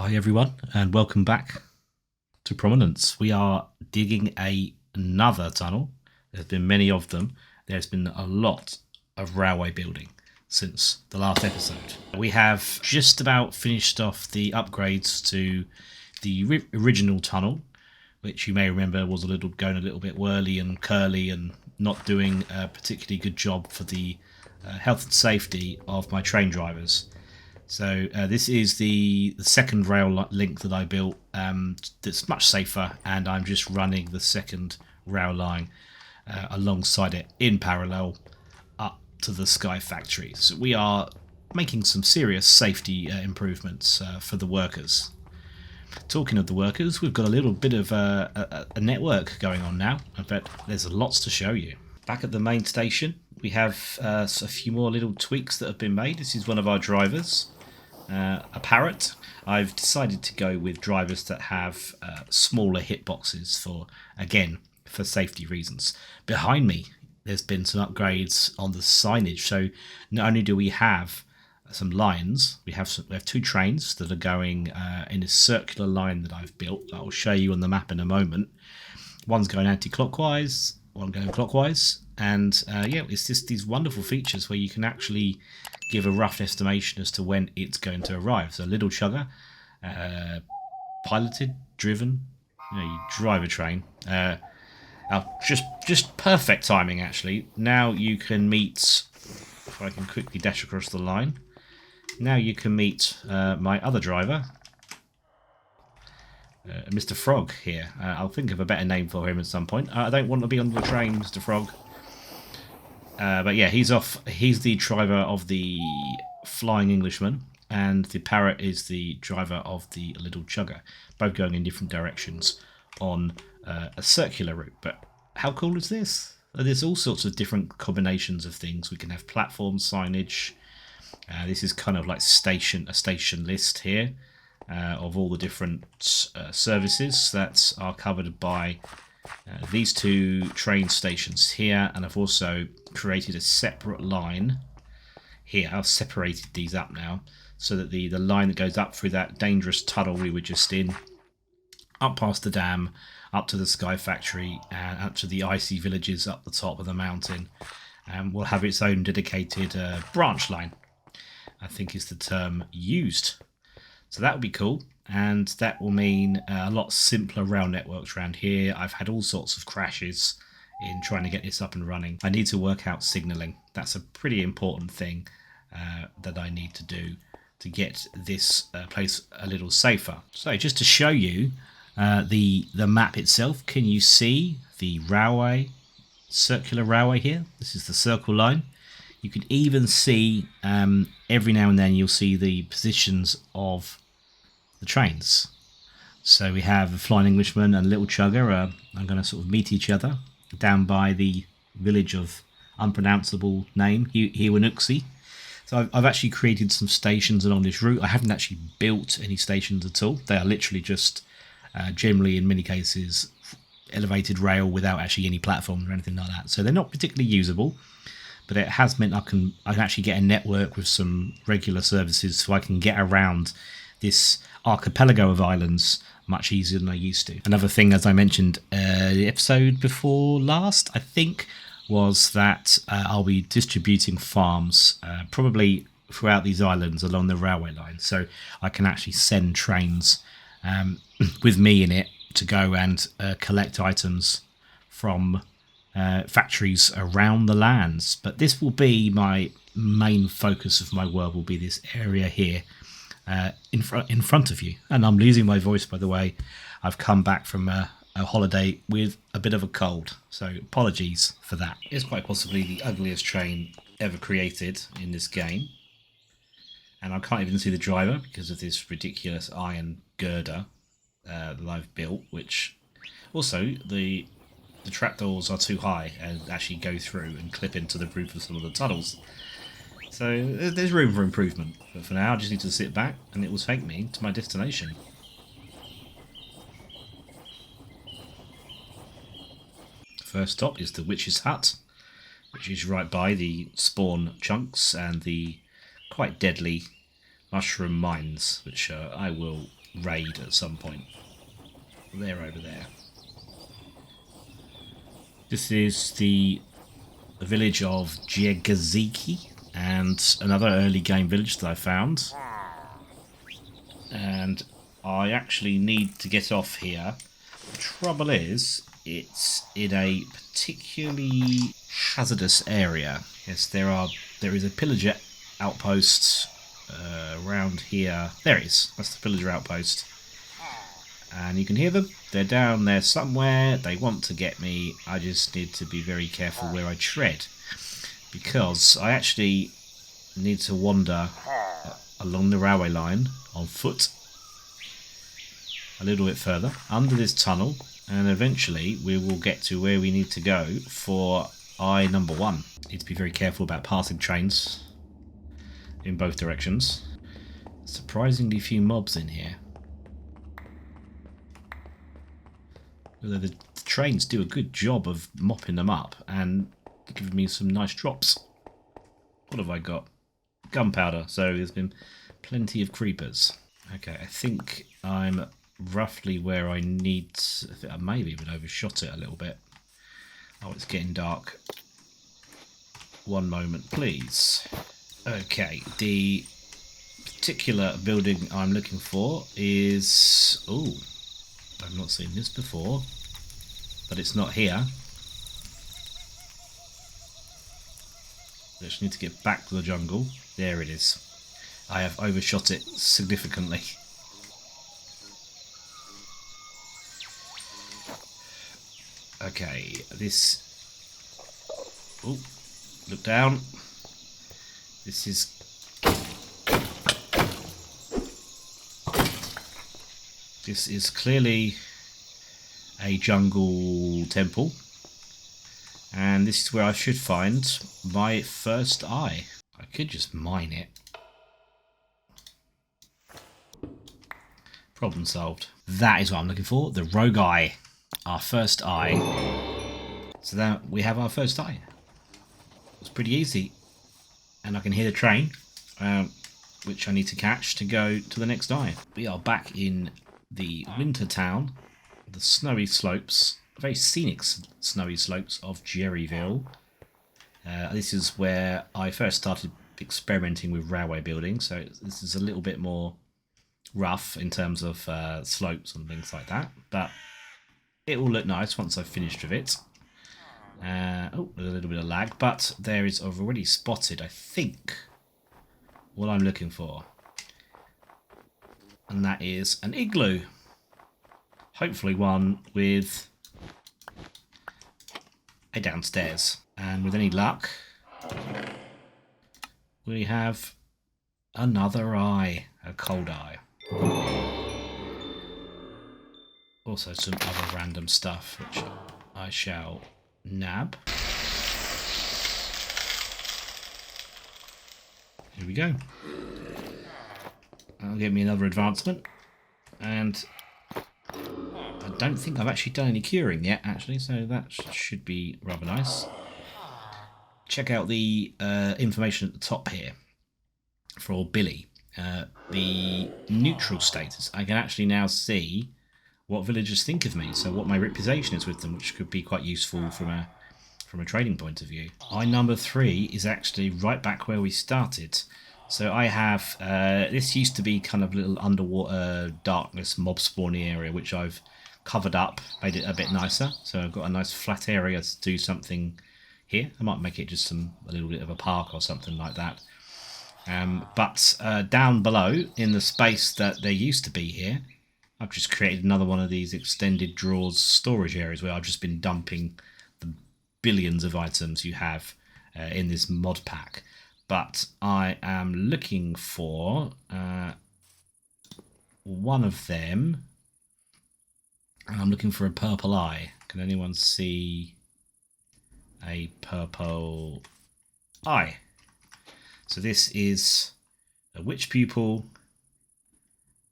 Hi everyone, and welcome back to Prominence. We are digging another tunnel. There's been many of them. There's been a lot of railway building since the last episode. We have just about finished off the upgrades to the original tunnel, which you may remember was going a little bit whirly and curly and not doing a particularly good job for the health and safety of my train drivers. So this is the second rail link that I built that's much safer, and I'm just running the second rail line alongside it in parallel up to the Sky Factory. So we are making some serious safety improvements for the workers. Talking of the workers, we've got a little bit of a network going on now. In fact, there's lots to show you. Back at the main station, we have a few more little tweaks that have been made. This is one of our drivers. A parrot. I've decided to go with drivers that have smaller hitboxes for safety reasons. Behind me, there's been some upgrades on the signage. So not only do we have some lines, we have two trains that are going in a circular line that I've built. That I'll show you on the map in a moment. One's going anti-clockwise, one going clockwise, and it's just these wonderful features where you can actually give a rough estimation as to when it's going to arrive. So little chugger, piloted, driven, you drive a train. Just perfect timing actually. Now you can meet, if I can quickly dash across the line, now you can meet my other driver, Mr. Frog here. I'll think of a better name for him at some point. I don't want to be on the train, Mr. Frog. But yeah, he's off. He's the driver of the Flying Englishman, and the parrot is the driver of the little chugger. Both going in different directions on a circular route. But how cool is this? There's all sorts of different combinations of things. We can have platform signage. This is kind of like a station list here of all the different services that are covered by these two train stations here, and I've also created a separate line here. I've separated these up now so that the line that goes up through that dangerous tunnel we were just in, up past the dam, up to the Sky Factory, and up to the icy villages up the top of the mountain, and will have its own dedicated branch line, I think is the term used. So that would be cool. And that will mean a lot simpler rail networks around here. I've had all sorts of crashes in trying to get this up and running. I need to work out signalling. That's a pretty important thing that I need to do to get this place a little safer. So just to show you the map itself, can you see the railway, circular railway here? This is the circle line. You can even see every now and then you'll see the positions of the trains. So we have a Flying Englishman and Little Chugger are going to sort of meet each other down by the village of unpronounceable name, Hiwanuxi. So I've actually created some stations along this route. I haven't actually built any stations at all. They are literally just generally in many cases elevated rail without actually any platforms or anything like that. So they're not particularly usable, but it has meant I can actually get a network with some regular services so I can get around this archipelago of islands much easier than I used to. Another thing, as I mentioned the episode before last, I think, was that I'll be distributing farms probably throughout these islands along the railway line, so I can actually send trains with me in it to go and collect items from factories around the lands. But this will be my main focus of my world, will be this area here in front of you. And I'm losing my voice, by the way. I've come back from a holiday with a bit of a cold, so apologies for that. It's quite possibly the ugliest train ever created in this game, and I can't even see the driver because of this ridiculous iron girder that I've built, which also the trapdoors are too high and actually go through and clip into the roof of some of the tunnels. So there's room for improvement, but for now I just need to sit back and it will take me to my destination. First stop is the Witch's Hut, which is right by the spawn chunks and the quite deadly mushroom mines, which I will raid at some point. They're over there. This is the village of Jiegaziki, and another early game village that I found. And I actually need to get off here. The trouble is, it's in a particularly hazardous area. Yes, there is a pillager outpost around here. There it is. That's the pillager outpost. And you can hear them. They're down there somewhere. They want to get me. I just need to be very careful where I tread, because I actually need to wander along the railway line on foot a little bit further under this tunnel, and eventually we will get to where we need to go for eye number 1. Need to be very careful about passing trains in both directions. Surprisingly few mobs in here. Although the trains do a good job of mopping them up and giving me some nice drops. What have I got? Gunpowder, so there's been plenty of creepers. Okay, I think I'm roughly where I need to, I may have even overshot it a little bit. Oh, it's getting dark. One moment, please. Okay, the particular building I'm looking for is... Ooh, I've not seen this before, but it's not here. I just need to get back to the jungle. There it is. I have overshot it significantly. Okay, this... Oh, look down. This is... This is clearly a jungle temple. And this is where I should find my first eye. I could just mine it. Problem solved. That is what I'm looking for. The rogue eye. Our first eye. So now we have our first eye. It's pretty easy. And I can hear the train, which I need to catch to go to the next eye. We are back in the winter town. The snowy slopes. Very scenic snowy slopes of Jerryville. This is where I first started experimenting with railway building, so this is a little bit more rough in terms of slopes and things like that, but it will look nice once I've finished with it. Oh, there's a little bit of lag, but there is, I've already spotted, I think, what I'm looking for, and that is an igloo. Hopefully one with a downstairs. And with any luck, we have another eye, a cold eye. Also some other random stuff, which I shall nab. Here we go. That'll give me another advancement. And I don't think I've actually done any curing yet, actually, so that should be rather nice. Check out the information at the top here for Billy. The neutral status. I can actually now see what villagers think of me, so what my reputation is with them, which could be quite useful from a trading point of view. Eye number 3 is actually right back where we started. So I have, this used to be kind of a little underwater darkness mob spawning area, which I've covered up, made it a bit nicer. So I've got a nice flat area to do something here. I might make it just a little bit of a park or something like that. But down below, in the space that there used to be here, I've just created another one of these extended drawers storage areas where I've just been dumping the billions of items you have in this mod pack. But I am looking for one of them, and I'm looking for a purple eye. Can anyone see a purple eye? So this is a witch pupil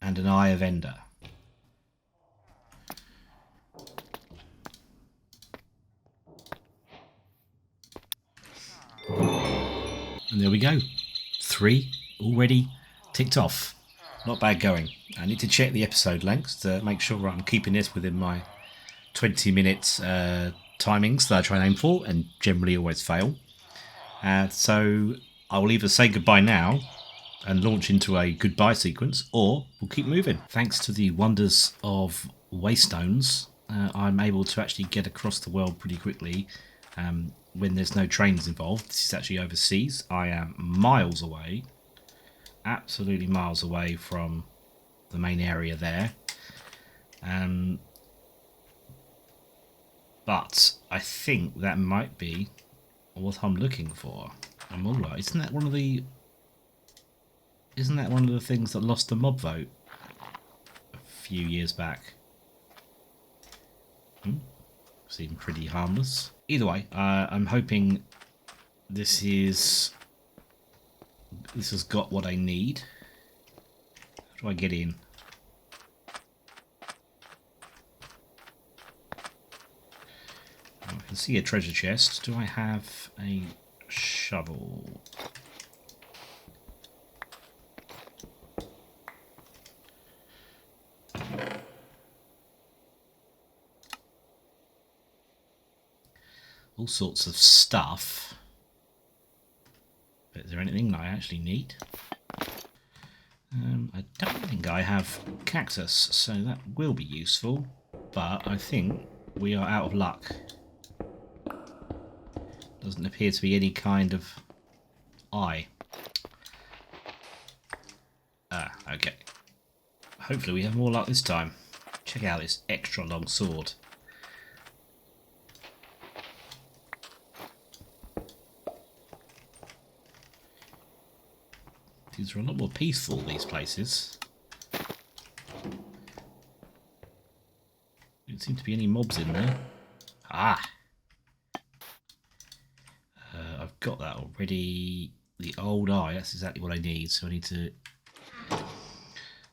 and an eye of Ender. And there we go. 3 already ticked off. Not bad going. I need to check the episode lengths to make sure I'm keeping this within my 20 minutes timings that I try and aim for, and generally always fail. So I will either say goodbye now and launch into a goodbye sequence, or we'll keep moving. Thanks to the wonders of waystones, I'm able to actually get across the world pretty quickly when there's no trains involved. This is actually overseas. I am miles away, absolutely miles away from the main area there. But I think that might be what I'm looking for. Amula, isn't that one of the things that lost the mob vote a few years back? Seemed pretty harmless. Either way, I'm hoping this has got what I need. How do I get in? I can see a treasure chest. Do I have a shovel? All sorts of stuff. But is there anything that I actually need? I don't think I have cactus, so that will be useful. But I think we are out of luck. Doesn't appear to be any kind of eye. Okay. Hopefully we have more luck this time. Check out this extra long sword. These are a lot more peaceful, these places. Don't seem to be any mobs in there. Ah! I've got that already. The old eye, that's exactly what I need. So I need to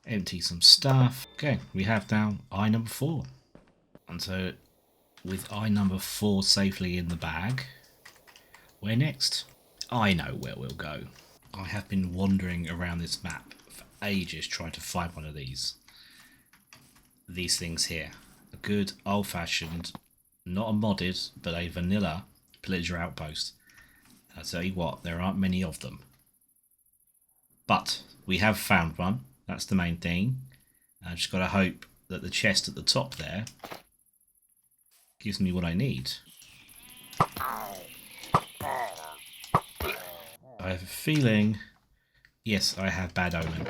empty some stuff. Okay, we have now eye number 4. And so with eye number 4 safely in the bag, where next? I know where we'll go. I have been wandering around this map for ages trying to find one of these things here. A good old-fashioned, not a modded, but a vanilla pillager outpost. And I tell you what, there aren't many of them. But we have found one. That's the main thing. I've just got to hope that the chest at the top there gives me what I need. I have a feeling... Yes, I have bad omen.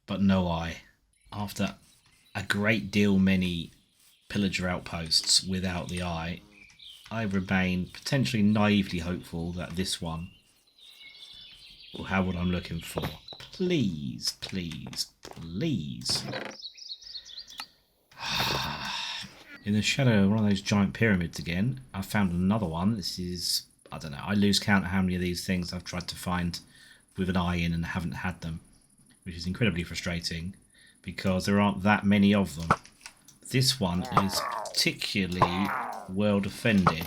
But no eye. After a great deal many pillager outposts without the eye, I remain potentially naively hopeful that this one will have what I'm looking for. Please, please, please. In the shadow of one of those giant pyramids again, I found another one. This is, I don't know, I lose count of how many of these things I've tried to find with an eye in and haven't had them, which is incredibly frustrating because there aren't that many of them. This one is particularly well defended.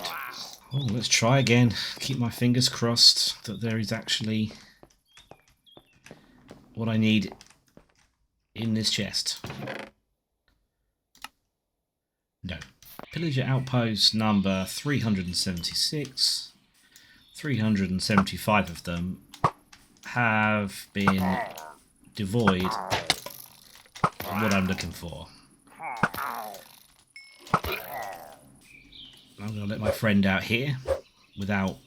Oh, let's try again. Keep my fingers crossed that there is actually what I need in this chest. No. Pillager outpost number 376. 375 of them have been devoid of what I'm looking for. I'm going to let my friend out here without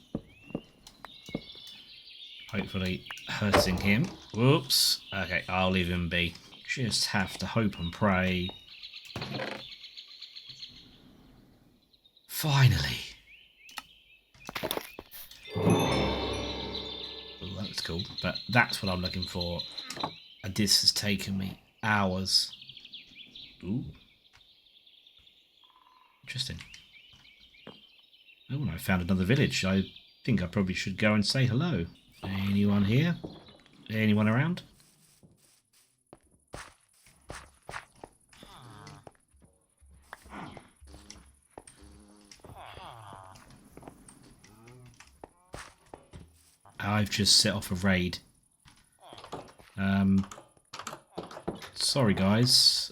hopefully hurting him. Whoops. Okay, I'll leave him be. Just have to hope and pray. Finally. Oh, that was cool. But that's what I'm looking for. And this has taken me hours. Ooh. Interesting. Oh, and I found another village. I think I probably should go and say hello. Anyone here? Anyone around? I've just set off a raid. Sorry guys.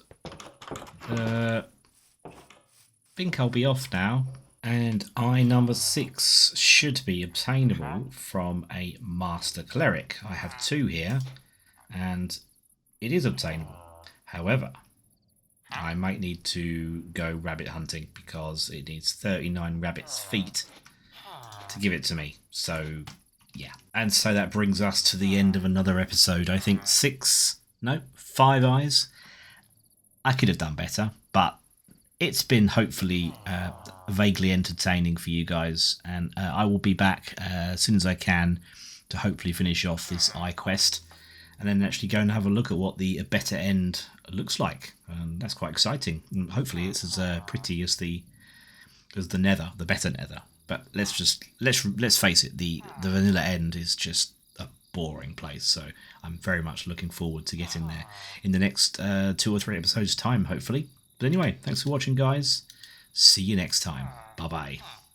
Think I'll be off now. And eye number 6 should be obtainable from a Master Cleric. I have 2 here, and it is obtainable. However, I might need to go rabbit hunting because it needs 39 rabbit's feet to give it to me. So, yeah. And so that brings us to the end of another episode. I think 5 eyes. I could have done better, but it's been hopefully vaguely entertaining for you guys, and I will be back as soon as I can to hopefully finish off this eye quest, and then actually go and have a look at what the better end looks like. That's quite exciting. And hopefully it's as pretty as the Nether, the better Nether. But let's face it, the vanilla end is just a boring place. So I'm very much looking forward to getting there in the next 2 or 3 episodes time, hopefully. But anyway, thanks for watching, guys. See you next time. Bye-bye.